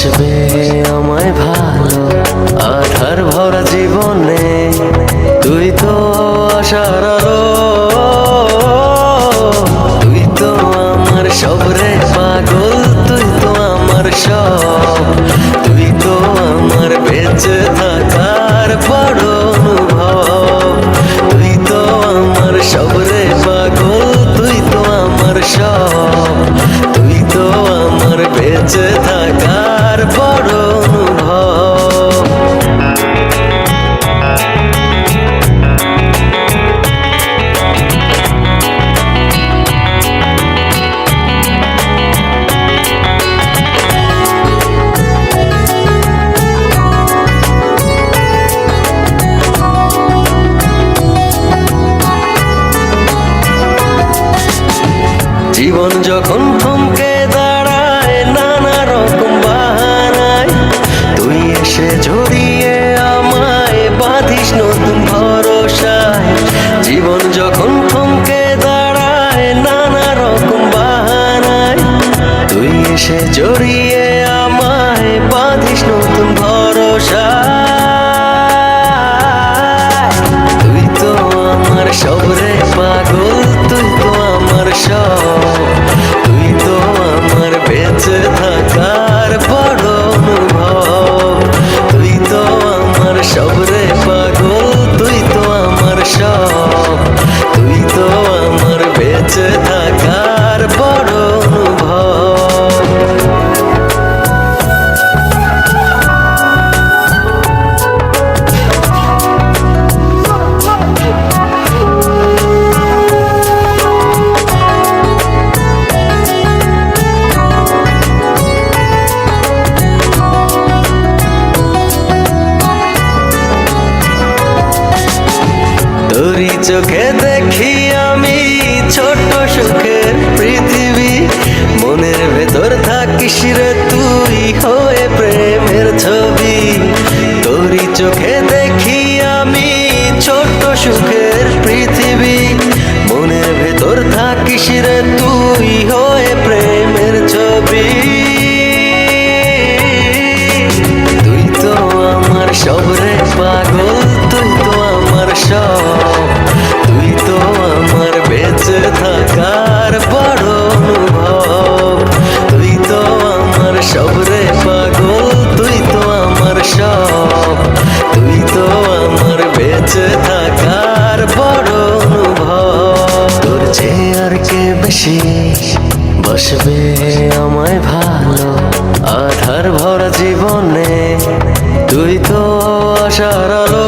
বাসবে আমায় ভালো আধার ভরা জীবনে, তুই তো আশার আলো, তুই তো আমার সব রে পাগল, তুই তো আমার সব, তুই তো আমার বেঁচে থাকার বড় অনুভব, তুই তো আমার সব রে পাগল, তুই তো আমার সব, তুই তো আমার বেঁচে থাকার বড় অনুভব। জীবন যখন থমকে দাঁড়ায় নানা রকম বাহানায়, তুই এসে জড়িয়ে আমায় বাঁধিস নতুন ভরসায়। জীবন যখন থমকে দাঁড়ায় নানা রকম বাহানায়, তুই এসে জড়িয়ে আমায় বাঁধিস নতুন ভরসায়। তুই তো আমার সব রে পাগল, তুই তো আমার সব, তুই তো আমার বেঁচে থাকার বড় অনুভব, তুই তো আমার সব রে পাগল, তুই তো আমার সব, তুই তো আমার বেঁচে থাকার বড় অনুভব। তোরই চোখে দেখি আমি ছোট সুখের পৃথিবী, মনের ভেতর থাকিস রে তুই হয়ে প্রেমের ছবি। তোরই চোখে দেখি আমি ছোট সুখের পৃথিবী, মনের ভেতর থাকিস রে তুই হয়ে প্রেমের ছবি। তুই তো আমার সব রে পাগল, তুই তো আমার সব, তুই তো আমার বেঁচে থাকার বড় অনুভব, তুই তো আমার সব রে পাগল, তুই তো আমার সব, তুই তো আমার বেঁচে থাকার বড় অনুভব। তোর চেয়ে আর কে বেশি বসবে আমায় ভালো আধার ভরা জীবনে, তুই তো আশার আলো,